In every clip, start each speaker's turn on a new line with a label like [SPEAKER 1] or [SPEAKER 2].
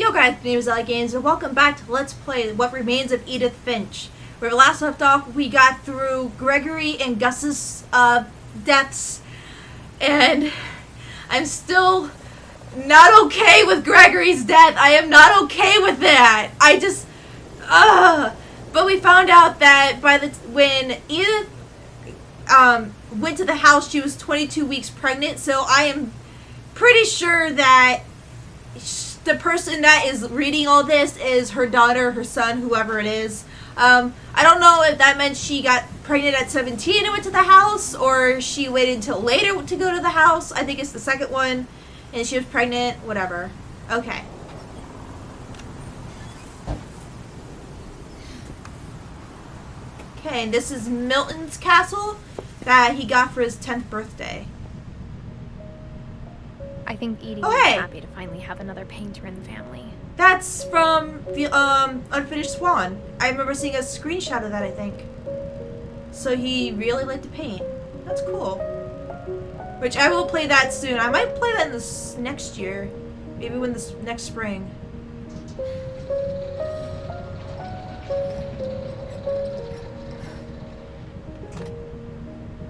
[SPEAKER 1] Yo guys, my name is Ellie Games, and welcome back to Let's Play What Remains of Edith Finch. Where we last left off, we got through Gregory and Gus's deaths, and I'm still not okay with Gregory's death. I am not okay with that. But we found out that when Edith went to the house, she was 22 weeks pregnant, so I am pretty sure that the person that is reading all this is her daughter, her son, whoever it is. I don't know if that meant she got pregnant at 17 and went to the house, or she waited until later to go to the house. I think it's the second one, and she was pregnant, whatever. Okay. Okay, and this is Milton's castle that he got for his 10th birthday.
[SPEAKER 2] I think Edie
[SPEAKER 1] was
[SPEAKER 2] happy to finally have another painter in the family.
[SPEAKER 1] That's from the Unfinished Swan. I remember seeing a screenshot of that, I think. So he really liked to paint. That's cool. Which I will play that soon. I might play that in this next year. Maybe when this next spring.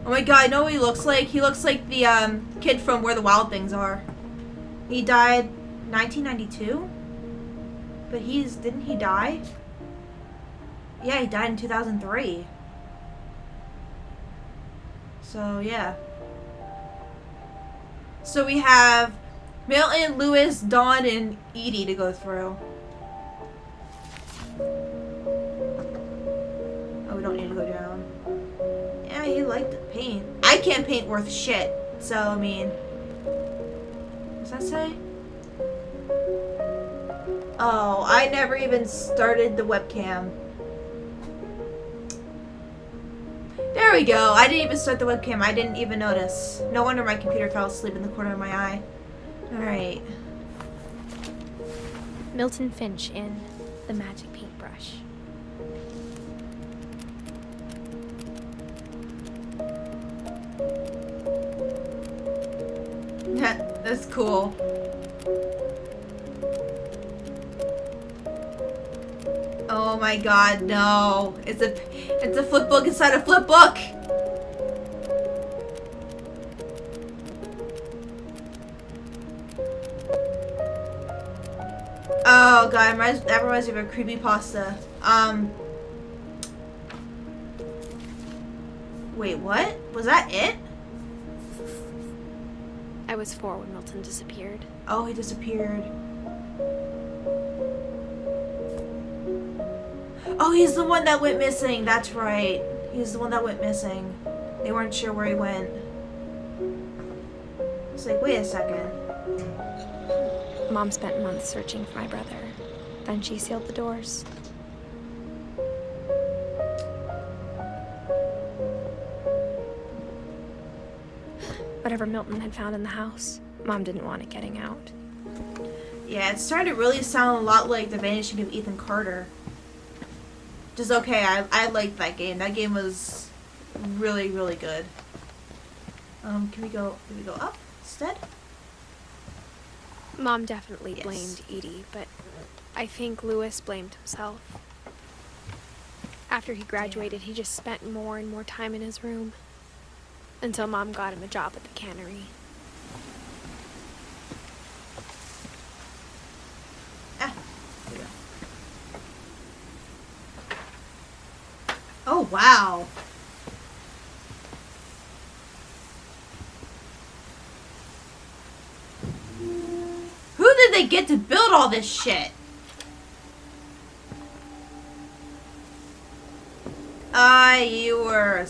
[SPEAKER 1] Oh my god, I know what he looks like. He looks like the kid from Where the Wild Things Are. He died 1992? But didn't he die? Yeah, he died in 2003. So, yeah. So we have Milton, Lewis, Dawn, and Edie to go through. Oh, we don't need to go down. Yeah, he liked to paint. I can't paint worth shit. So, I mean... What does that say? Oh, I never even started the webcam. There we go. I didn't even start the webcam. I didn't even notice. No wonder my computer fell asleep in the corner of my eye. Alright.
[SPEAKER 2] Milton Finch in The Magic Paintbrush.
[SPEAKER 1] That's cool. Oh my god, no. It's a flip book inside a flip book! Oh god, that reminds me of a creepypasta. Wait, what? Was that it?
[SPEAKER 2] I was 4 when Milton disappeared.
[SPEAKER 1] Oh, he disappeared. Oh, he's the one that went missing. That's right. He's the one that went missing. They weren't sure where he went. It's like, wait a second.
[SPEAKER 2] Mom spent months searching for my brother. Then she sealed the doors. Whatever Milton had found in the house, Mom didn't want it getting out.
[SPEAKER 1] Yeah, it's starting to really sound a lot like The Vanishing of Ethan Carter. Just okay, I liked that game. That game was really, really good. Can we go up instead?
[SPEAKER 2] Mom definitely blamed Edie, but I think Lewis blamed himself. After he graduated, he just spent more and more time in his room. Until Mom got him a job at the cannery.
[SPEAKER 1] Ah, there we go. Oh, wow. Who did they get to build all this shit? You were a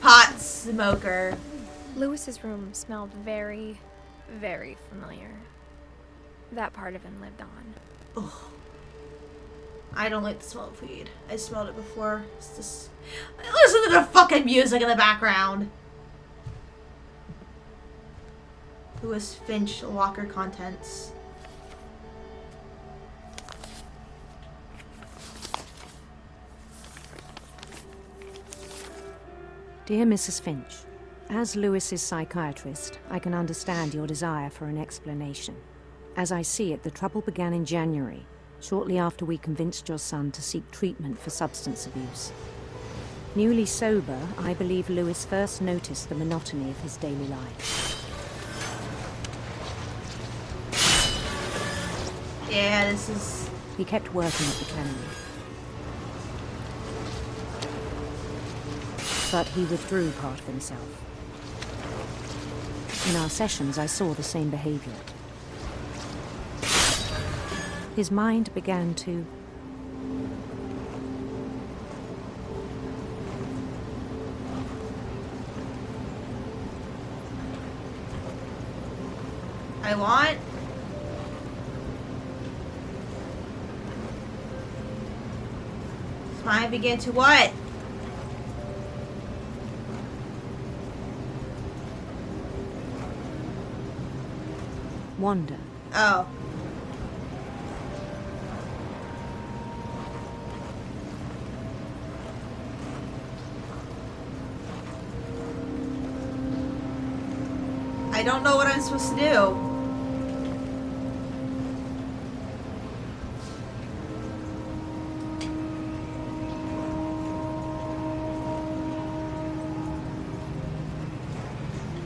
[SPEAKER 1] pot smoker.
[SPEAKER 2] Lewis's room smelled very, very familiar. That part of him lived on.
[SPEAKER 1] Ugh. I don't like the smell of weed. I smelled it before. It's just... Listen to the fucking music in the background. Lewis Finch locker contents.
[SPEAKER 3] Dear Mrs. Finch, as Lewis's psychiatrist, I can understand your desire for an explanation. As I see it, the trouble began in January, shortly after we convinced your son to seek treatment for substance abuse. Newly sober, I believe Lewis first noticed the monotony of his daily life.
[SPEAKER 1] Yeah, this is...
[SPEAKER 3] He kept working at the cannery. But he withdrew part of himself. In our sessions, I saw the same behavior. His mind began to...
[SPEAKER 1] I want... His mind began to what?
[SPEAKER 3] wander.
[SPEAKER 1] Oh. I don't know what I'm supposed to do.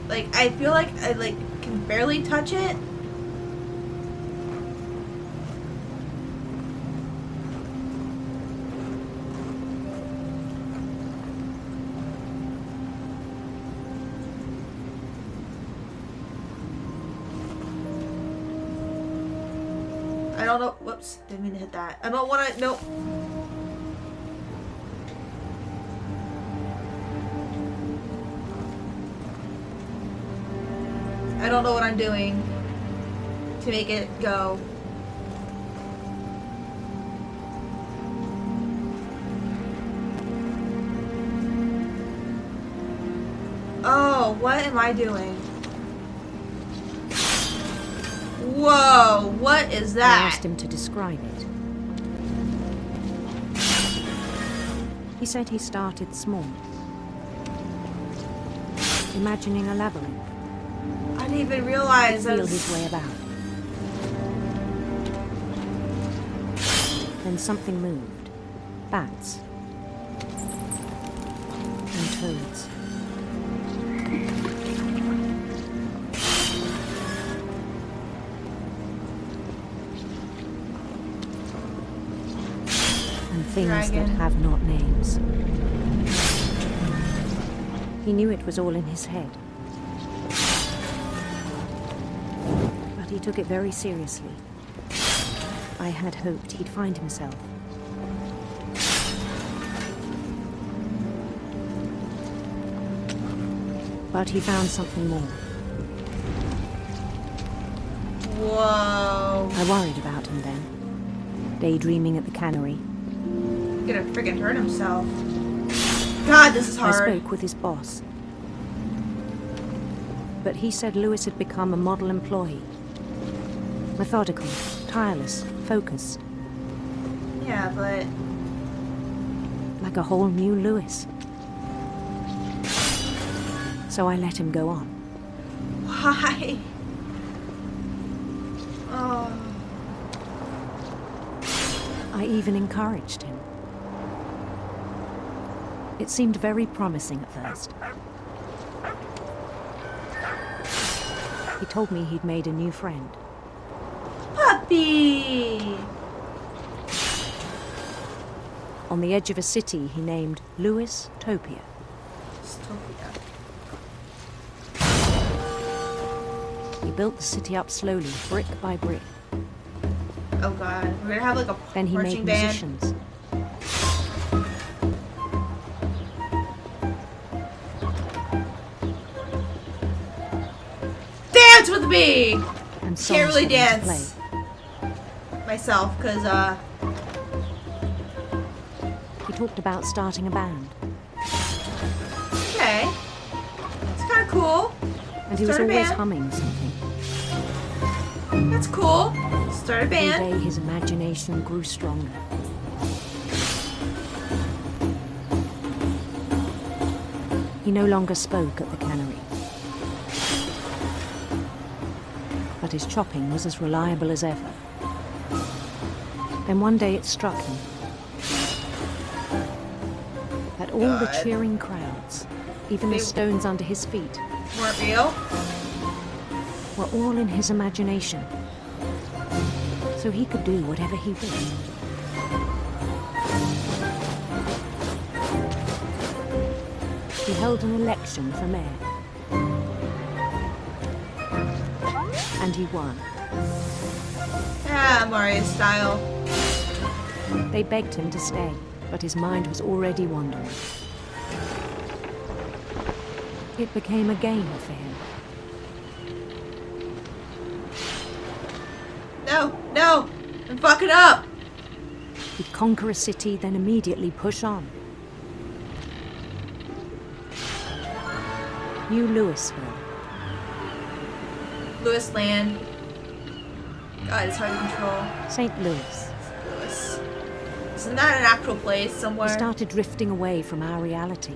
[SPEAKER 1] Like, I feel like I can barely touch it. I don't know. Whoops. Didn't mean to hit that. I don't want to. Nope. I don't know what I'm doing to make it go. Oh, what am I doing? Whoa, what is
[SPEAKER 3] I
[SPEAKER 1] that?
[SPEAKER 3] asked him to describe it. He said he started small, imagining a labyrinth.
[SPEAKER 1] I didn't even realize I
[SPEAKER 3] Feel
[SPEAKER 1] was...
[SPEAKER 3] his way about. Then something moved. Bats. And toads. And things
[SPEAKER 1] Dragon.
[SPEAKER 3] that have not names. He knew it was all in his head. He took it very seriously. I had hoped he'd find himself. But he found something more.
[SPEAKER 1] Whoa.
[SPEAKER 3] I worried about him then, daydreaming at the cannery.
[SPEAKER 1] He's gonna freaking hurt himself. God, this is
[SPEAKER 3] I
[SPEAKER 1] hard.
[SPEAKER 3] spoke with his boss. But he said Lewis had become a model employee. Methodical, tireless, focused.
[SPEAKER 1] Yeah, but...
[SPEAKER 3] Like a whole new Lewis. So I let him go on.
[SPEAKER 1] Why? Oh.
[SPEAKER 3] I even encouraged him. It seemed very promising at first. He told me he'd made a new friend.
[SPEAKER 1] Puppy!
[SPEAKER 3] On the edge of a city he named Lewis Topia.
[SPEAKER 1] Dystopia.
[SPEAKER 3] He built the city up slowly, brick by brick.
[SPEAKER 1] Oh god, we're gonna have like a
[SPEAKER 3] Then he
[SPEAKER 1] marching
[SPEAKER 3] made
[SPEAKER 1] band.
[SPEAKER 3] musicians.
[SPEAKER 1] Dance with me!
[SPEAKER 3] And
[SPEAKER 1] Can't
[SPEAKER 3] songs
[SPEAKER 1] really
[SPEAKER 3] for them to
[SPEAKER 1] dance myself, cause
[SPEAKER 3] He talked about starting a band.
[SPEAKER 1] okay. It's kinda cool.
[SPEAKER 3] And he was
[SPEAKER 1] Start a
[SPEAKER 3] always
[SPEAKER 1] band.
[SPEAKER 3] humming something.
[SPEAKER 1] That's cool. Start a
[SPEAKER 3] Every
[SPEAKER 1] band.
[SPEAKER 3] day his imagination grew stronger. He no longer spoke at the cannery. But but his chopping was as reliable as ever. Then one day it struck him that all the cheering crowds, even the stones under his feet,
[SPEAKER 1] weren't real.
[SPEAKER 3] Were all in his imagination, so he could do whatever he wished. He held an election for mayor, and he won.
[SPEAKER 1] Ah, Mario style.
[SPEAKER 3] They begged him to stay, but his mind was already wandering. It became a game for him.
[SPEAKER 1] No, no, I'm fucking up.
[SPEAKER 3] He'd conquer a city, then immediately push on. New Louisville.
[SPEAKER 1] Louis Land. God, it's hard to control.
[SPEAKER 3] St. Louis.
[SPEAKER 1] Louis. Isn't that an actual place somewhere?
[SPEAKER 3] We started drifting away from our reality.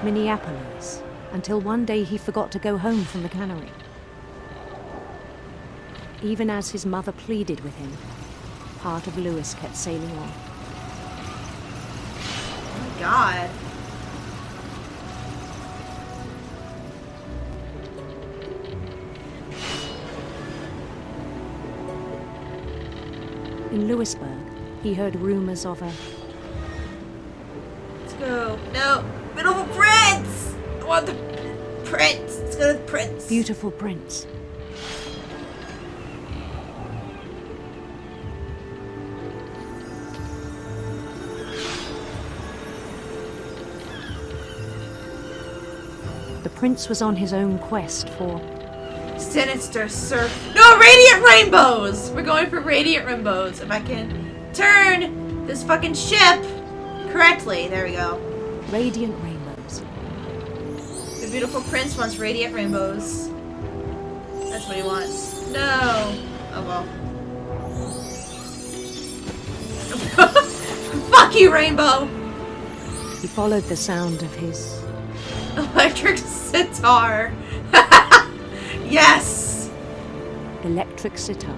[SPEAKER 3] Minneapolis, until one day he forgot to go home from the cannery. Even as his mother pleaded with him, part of Louis kept sailing on.
[SPEAKER 1] Oh my God.
[SPEAKER 3] In Louisburg, he heard rumors of a...
[SPEAKER 1] Let's go. No. Beautiful prince! I want the prince. Let's go to the prince.
[SPEAKER 3] beautiful prince. The prince was on his own quest for...
[SPEAKER 1] Sinister Sir. No, radiant rainbows! We're going for radiant rainbows. If I can turn this fucking ship correctly. There we go.
[SPEAKER 3] radiant rainbows.
[SPEAKER 1] The beautiful prince wants radiant rainbows. That's what he wants. No. Oh well. Fuck you, rainbow!
[SPEAKER 3] He followed the sound of his...
[SPEAKER 1] Electric sitar. Yes!
[SPEAKER 3] electric sitar.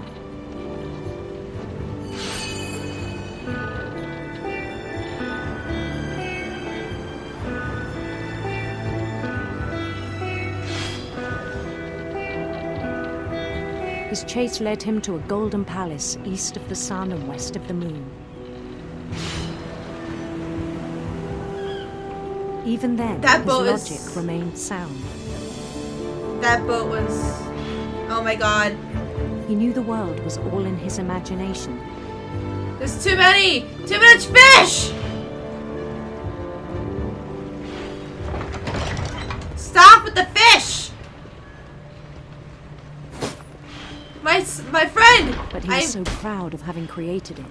[SPEAKER 3] His chase led him to a golden palace east of the sun and west of the moon. Even then,
[SPEAKER 1] That
[SPEAKER 3] his
[SPEAKER 1] boat
[SPEAKER 3] logic
[SPEAKER 1] is-
[SPEAKER 3] remained sound.
[SPEAKER 1] That boat was... Oh my god.
[SPEAKER 3] He knew the world was all in his imagination.
[SPEAKER 1] There's too many! Too much fish! Stop with the fish! My friend!
[SPEAKER 3] But he was so proud of having created it.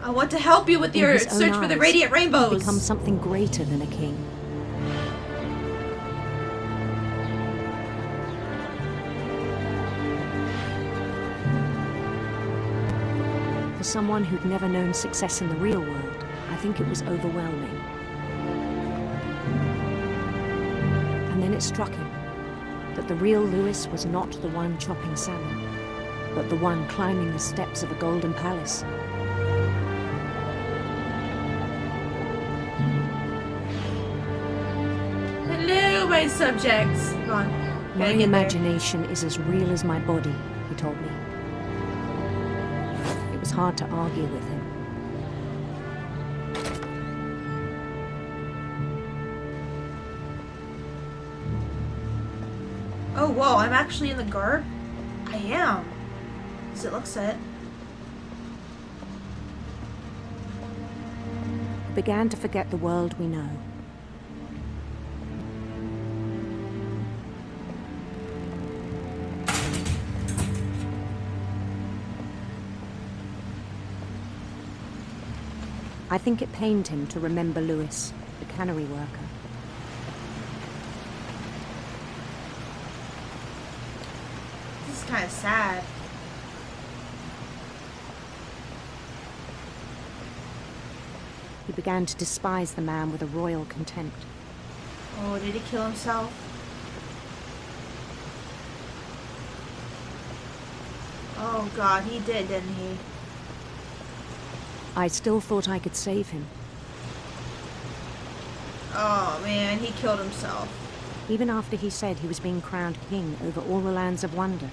[SPEAKER 1] I want to help you with
[SPEAKER 3] In
[SPEAKER 1] your
[SPEAKER 3] his own
[SPEAKER 1] search for the
[SPEAKER 3] eyes,
[SPEAKER 1] radiant
[SPEAKER 3] he'd
[SPEAKER 1] rainbows.
[SPEAKER 3] become something greater than a king. For someone who'd never known success in the real world, I think it was overwhelming. And then it struck him that the real Lewis was not the one chopping salmon, but the one climbing the steps of a golden palace.
[SPEAKER 1] Hello, my subjects. Come on.
[SPEAKER 3] My
[SPEAKER 1] Gotta get there.
[SPEAKER 3] imagination is as real as my body, he told me. It was hard to argue with him.
[SPEAKER 1] Oh, whoa, I'm actually in the garb? I am. Does it look set?
[SPEAKER 3] He began to forget the world we know. I think it pained him to remember Lewis, the cannery worker.
[SPEAKER 1] This is kind of sad.
[SPEAKER 3] He began to despise the man with a royal contempt.
[SPEAKER 1] Oh, did he kill himself? Oh God, he did, didn't he?
[SPEAKER 3] I still thought I could save him.
[SPEAKER 1] Oh man, he killed himself.
[SPEAKER 3] Even after he said he was being crowned king over all the lands of wonder.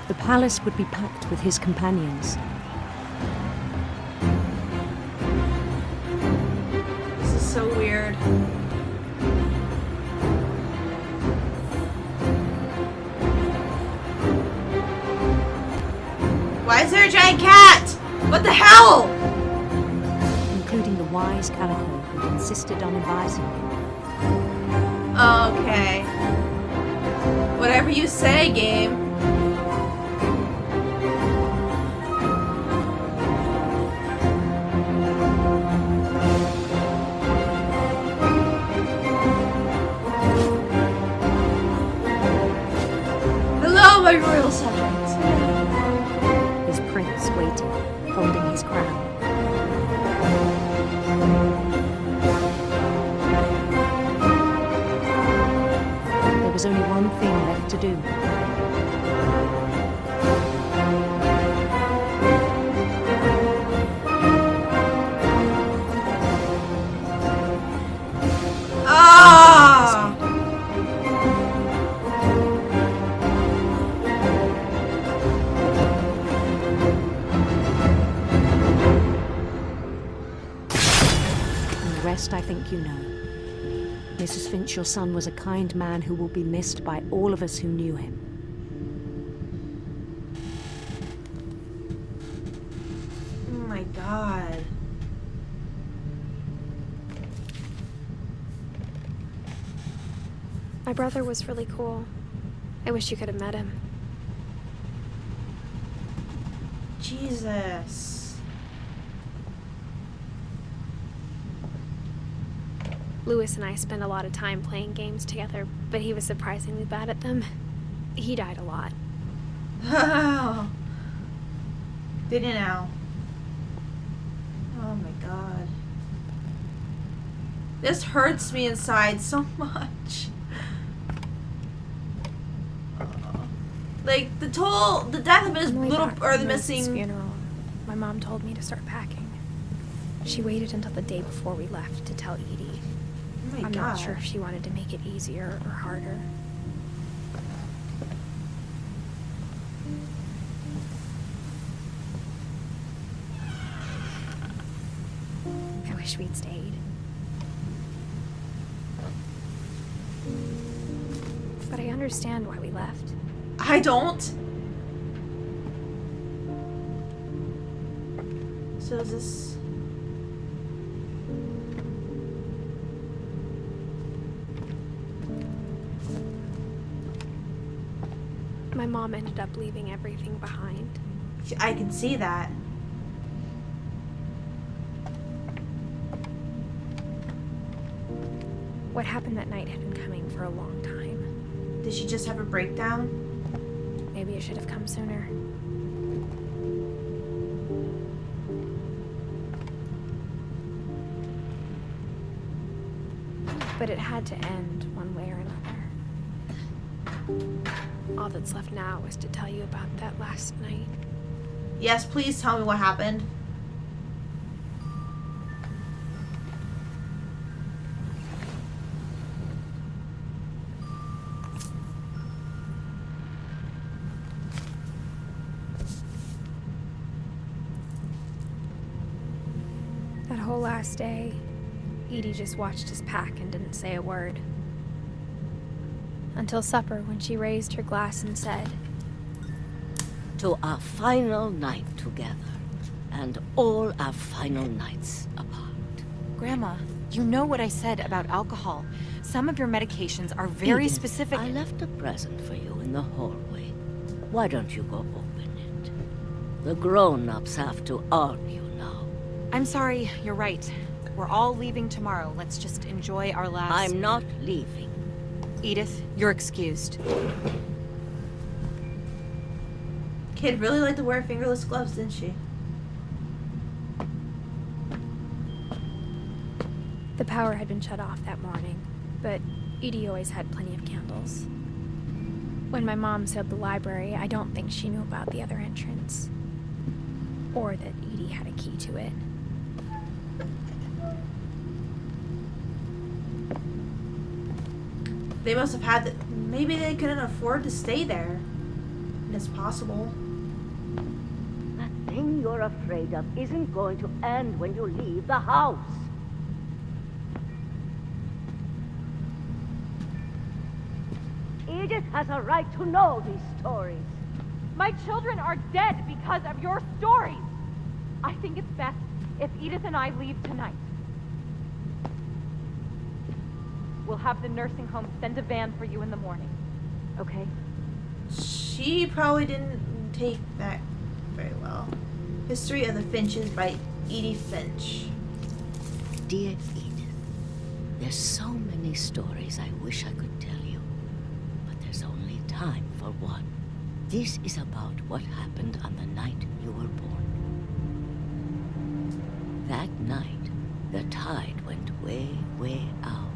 [SPEAKER 3] The palace would be packed with his companions.
[SPEAKER 1] This is so weird. Why is there a giant cat? What the hell?
[SPEAKER 3] Including the wise Calico who insisted on advising him.
[SPEAKER 1] Okay. Whatever you say, game. Hello, my royal subjects.
[SPEAKER 3] His prince waited, holding his crown. There was only one thing left to do.
[SPEAKER 1] Ah!
[SPEAKER 3] And the rest I think you know. Mrs. Finch, your son was a kind man who will be missed by all of us who knew him.
[SPEAKER 1] Oh my God.
[SPEAKER 2] My brother was really cool. I wish you could have met him.
[SPEAKER 1] Jesus.
[SPEAKER 2] Lewis and I spent a lot of time playing games together, but he was surprisingly bad at them. He died a lot.
[SPEAKER 1] Oh. Did you know? Oh my God. This hurts me inside so much. Like the death of his
[SPEAKER 2] On the way
[SPEAKER 1] little,
[SPEAKER 2] back
[SPEAKER 1] or the
[SPEAKER 2] from Lewis's
[SPEAKER 1] missing.
[SPEAKER 2] funeral, my mom told me to start packing. She waited until the day before we left to tell Edie.
[SPEAKER 1] Oh my
[SPEAKER 2] I'm
[SPEAKER 1] God.
[SPEAKER 2] not sure if she wanted to make it easier or harder. I wish we'd stayed. But I understand why we left.
[SPEAKER 1] I don't. So is this?
[SPEAKER 2] My mom ended up leaving everything behind.
[SPEAKER 1] I can see that.
[SPEAKER 2] What happened that night had been coming for a long time.
[SPEAKER 1] Did she just have a breakdown?
[SPEAKER 2] Maybe it should have come sooner. But it had to end one way or another. All that's left now is to tell you about that last night.
[SPEAKER 1] Yes, please tell me what happened.
[SPEAKER 2] That whole last day, Edie just watched us pack and didn't say a word. Until supper, when she raised her glass and said,
[SPEAKER 4] "To our final night together, and all our final nights apart."
[SPEAKER 5] Grandma, you know what I said about alcohol. Some of your medications are very
[SPEAKER 4] Edith,
[SPEAKER 5] specific.
[SPEAKER 4] I left a present for you in the hallway. Why don't you go open it? The grown-ups have to argue now.
[SPEAKER 5] I'm sorry, you're right. We're all leaving tomorrow. Let's just enjoy our last...
[SPEAKER 4] I'm not leaving.
[SPEAKER 5] Edith, you're excused.
[SPEAKER 1] Kid really liked to wear fingerless gloves, didn't she?
[SPEAKER 2] The power had been shut off that morning, but Edie always had plenty of candles. When my mom sealed the library, I don't think she knew about the other entrance. Or that Edie had a key to it.
[SPEAKER 1] They must have had maybe they couldn't afford to stay there. And it's possible.
[SPEAKER 4] That thing you're afraid of isn't going to end when you leave the house. Edith has a right to know these stories.
[SPEAKER 5] My children are dead because of your stories. I think it's best if Edith and I leave tonight. We'll have the nursing home send a van for you in the morning. Okay?
[SPEAKER 1] She probably didn't take that very well. History of the Finches by Edith Finch.
[SPEAKER 4] Dear Edith, there's so many stories I wish I could tell you, but there's only time for one. This is about what happened on the night you were born. That night, the tide went way, way out.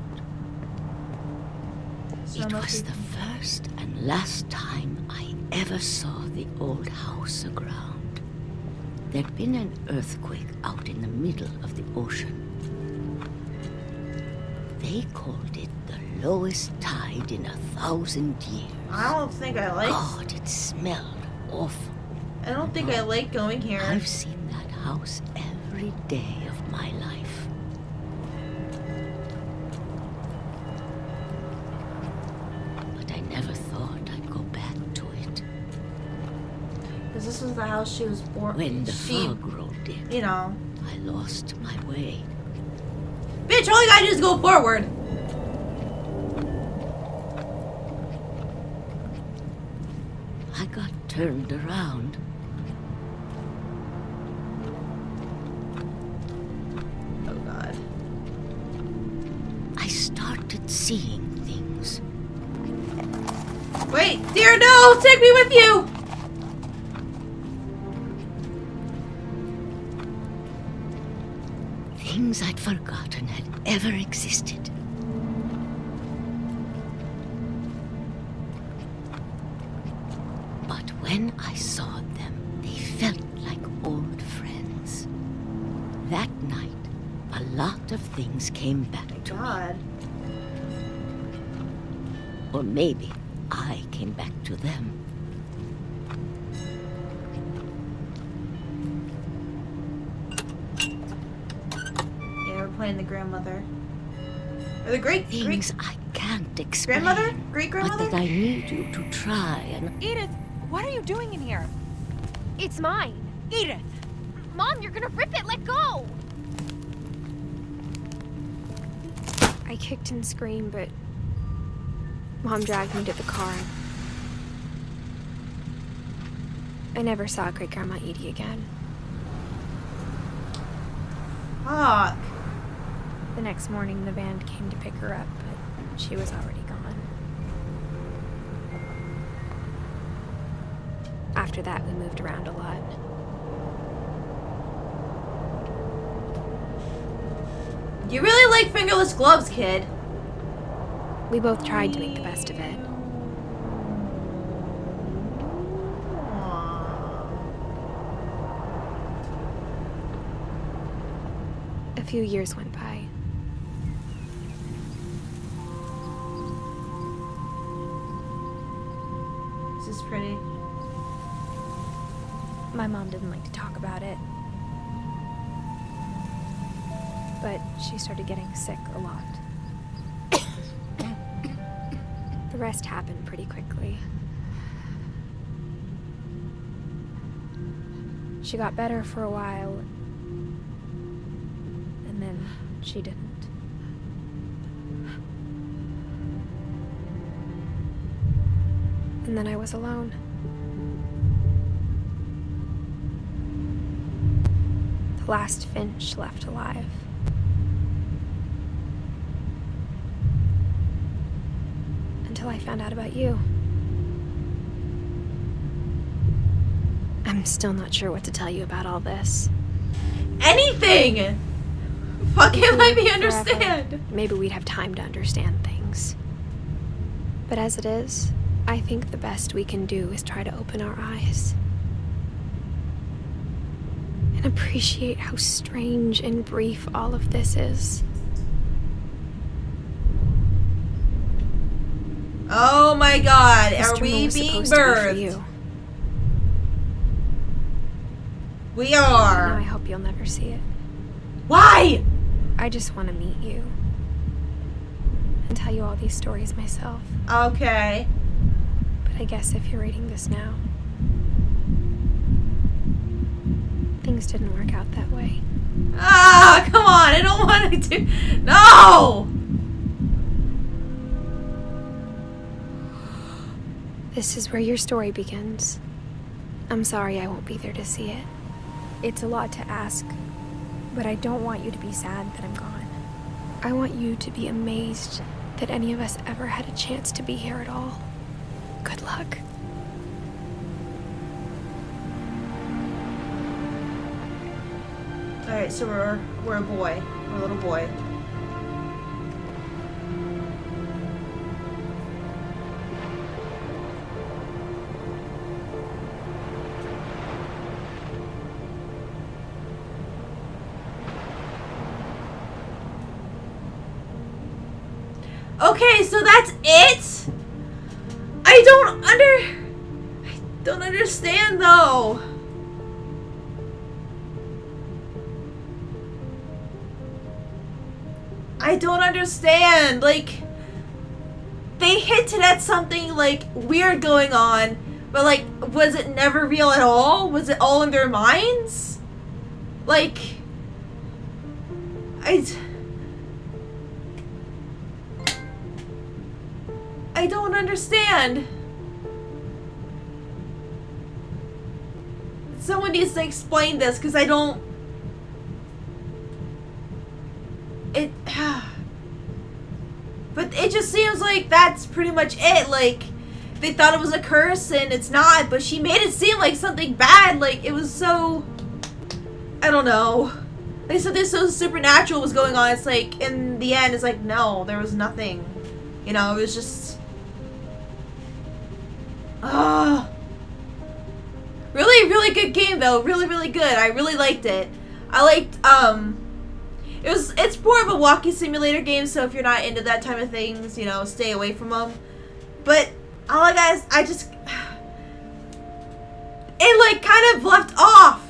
[SPEAKER 4] It was the first and last time I ever saw the old house aground. There'd been an earthquake out in the middle of the ocean. They called it the lowest tide in 1,000 years.
[SPEAKER 1] I don't think I like.
[SPEAKER 4] God, it smelled awful.
[SPEAKER 1] I don't think I like going here.
[SPEAKER 4] I've seen that house every day of my life. But I never thought I'd go back to it.
[SPEAKER 1] Because this was the house she was born.
[SPEAKER 4] When the fog rolled in,
[SPEAKER 1] You know.
[SPEAKER 4] I lost my way.
[SPEAKER 1] Bitch, all you gotta do is go forward.
[SPEAKER 4] I got turned around.
[SPEAKER 1] Oh God.
[SPEAKER 4] I started seeing things.
[SPEAKER 1] Wait, dear, no! Take me with you!
[SPEAKER 4] Things I'd forgotten had ever existed. But when I saw them, they felt like old friends. That night, a lot of things came back to me.
[SPEAKER 1] God.
[SPEAKER 4] Or maybe I came back to them.
[SPEAKER 1] Yeah, we're playing the grandmother. Or the great
[SPEAKER 4] Things I can't explain.
[SPEAKER 1] grandmother? Great
[SPEAKER 4] But
[SPEAKER 1] grandmother?
[SPEAKER 4] that I need you to try and...
[SPEAKER 5] Edith, what are you doing in here?
[SPEAKER 2] It's mine.
[SPEAKER 5] Edith!
[SPEAKER 2] Mom, you're gonna rip it! Let go! I kicked and screamed, but Mom dragged me to the car. I never saw Great Grandma Edie again.
[SPEAKER 1] Fuck.
[SPEAKER 2] The next morning, the band came to pick her up, but she was already gone. After that, we moved around a lot.
[SPEAKER 1] You really like fingerless gloves, kid.
[SPEAKER 2] We both tried to make the best of it. A few years went by.
[SPEAKER 1] This is pretty.
[SPEAKER 2] My mom didn't like to talk about it. But she started getting sick a lot. The rest happened pretty quickly. She got better for a while, and then she didn't. And then I was alone. The last Finch left alive. . until I found out about you. I'm still not sure what to tell you about all this.
[SPEAKER 1] Anything! Fucking let me
[SPEAKER 2] Forever,
[SPEAKER 1] understand.
[SPEAKER 2] maybe we'd have time to understand things. But as it is, I think the best we can do is try to open our eyes. And appreciate how strange and brief all of this is.
[SPEAKER 1] Oh my god, are
[SPEAKER 2] Mr.
[SPEAKER 1] we
[SPEAKER 2] Moon was
[SPEAKER 1] being
[SPEAKER 2] supposed to be for
[SPEAKER 1] birthed?
[SPEAKER 2] you.
[SPEAKER 1] We
[SPEAKER 2] Now I
[SPEAKER 1] are.
[SPEAKER 2] hope you'll never see it.
[SPEAKER 1] Why?
[SPEAKER 2] I just want to meet you. And tell you all these stories myself.
[SPEAKER 1] Okay.
[SPEAKER 2] But I guess if you're reading this now, things didn't work out that way.
[SPEAKER 1] Ah, come on, I don't want to do. No!
[SPEAKER 2] This is where your story begins. I'm sorry I won't be there to see it. It's a lot to ask, but I don't want you to be sad that I'm gone. I want you to be amazed that any of us ever had a chance to be here at all. Good luck.
[SPEAKER 1] Alright, so we're a boy. We're a little boy. Okay, so that's it? I don't understand though. I don't understand. Like, they hinted at something like weird going on, but like, was it never real at all? Was it all in their minds? Like, I don't understand. Someone needs to explain this because I don't. But it just seems like that's pretty much it. Like, they thought it was a curse and it's not, but she made it seem like something bad. Like, it was so. I don't know. Like, something so supernatural was going on. It's like, in the end, it's like, no, there was nothing. You know, it was just. Really, really good game though. Really, really good. I really liked it. I liked, it's more of a walking simulator game, so if you're not into that type of things, you know, stay away from them. But, all guys, it like kind of left off.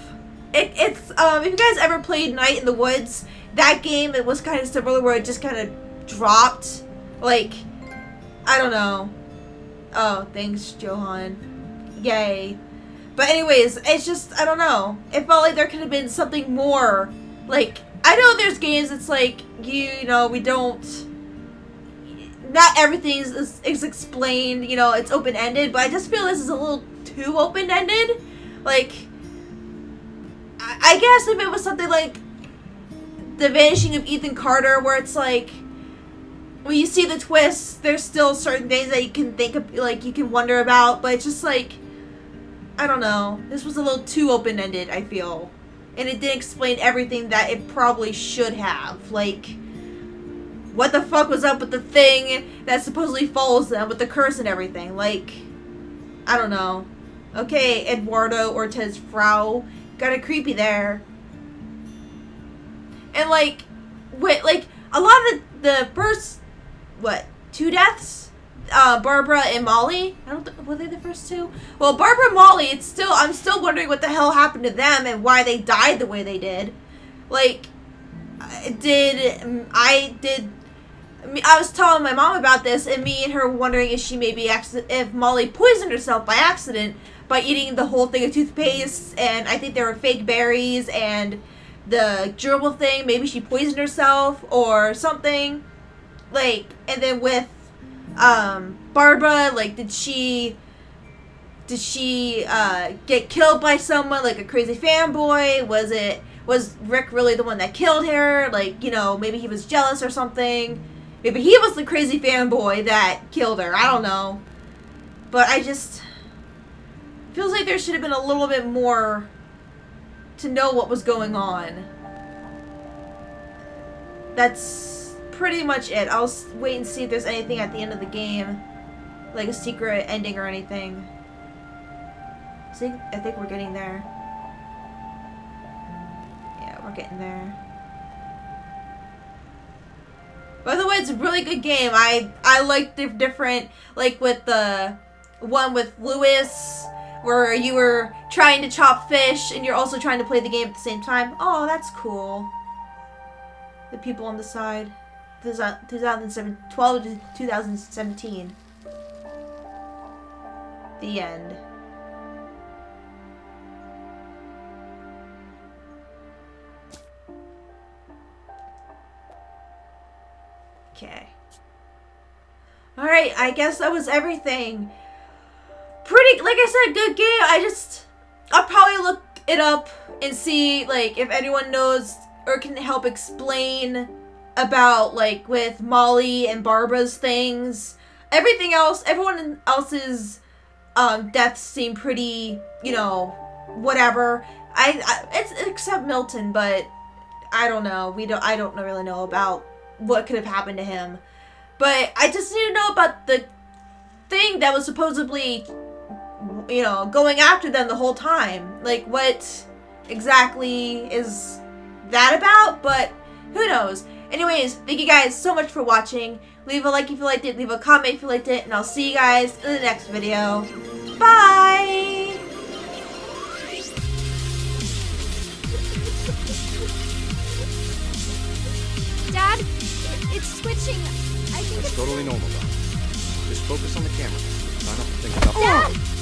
[SPEAKER 1] It's if you guys ever played Night in the Woods, that game, it was kind of similar where it just kind of dropped. Like, I don't know. Oh, thanks, Johan. Yay. But anyways, it's just, I don't know. It felt like there could have been something more. Like, I know there's games that's like, you know, we don't, not everything is explained, you know, it's open-ended, but I just feel this is a little too open-ended. Like, I guess if it was something like The Vanishing of Ethan Carter, where it's like, when you see the twists, there's still certain things that you can think of, like, you can wonder about, but it's just like, I don't know. This was a little too open-ended, I feel. And it didn't explain everything that it probably should have. Like, what the fuck was up with the thing that supposedly follows them with the curse and everything? Like, I don't know. Okay, Eduardo Ortiz Frau. Got it creepy there. And like, wait, like, a lot of the first, what, 2 deaths? Barbara and Molly. Were they the first 2? Well, Barbara and Molly, I'm still wondering what the hell happened to them and why they died the way they did. Like, I was telling my mom about this, and me and her wondering if Molly poisoned herself by accident by eating the whole thing of toothpaste, and I think there were fake berries and the gerbil thing. Maybe she poisoned herself or something. Like, and then with Barbara, like, did she get killed by someone, like a crazy fanboy? Was Rick really the one that killed her? Like, you know, maybe he was jealous or something. Maybe he was the crazy fanboy that killed her. I don't know. But I just... feels like there should have been a little bit more to know what was going on. That's pretty much it. I'll wait and see if there's anything at the end of the game. Like a secret ending or anything. See, I think we're getting there. Yeah, we're getting there. By the way, it's a really good game. I like the different, like with the one with Lewis, where you were trying to chop fish and you're also trying to play the game at the same time. Oh, that's cool. The people on the side. 2012 to 2017. The end. Okay. Alright, I guess that was everything. Pretty, like I said, good game. I'll probably look it up and see, like, if anyone knows or can help explain about, like, with Molly and Barbara's things. Everything else, everyone else's deaths seem pretty, you know, whatever. It's except Milton, but I don't know. I don't really know about what could have happened to him. But I just need to know about the thing that was supposedly, you know, going after them the whole time. Like, what exactly is that about? But who knows? Anyways, thank you guys so much for watching. Leave a like if you liked it, leave a comment if you liked it, and I'll see you guys in the next video. Bye!
[SPEAKER 2] Dad, it's switching. I think
[SPEAKER 6] It's
[SPEAKER 2] it's...
[SPEAKER 6] totally normal, Doc. Just focus on the camera. Try not to think about...
[SPEAKER 2] Dad!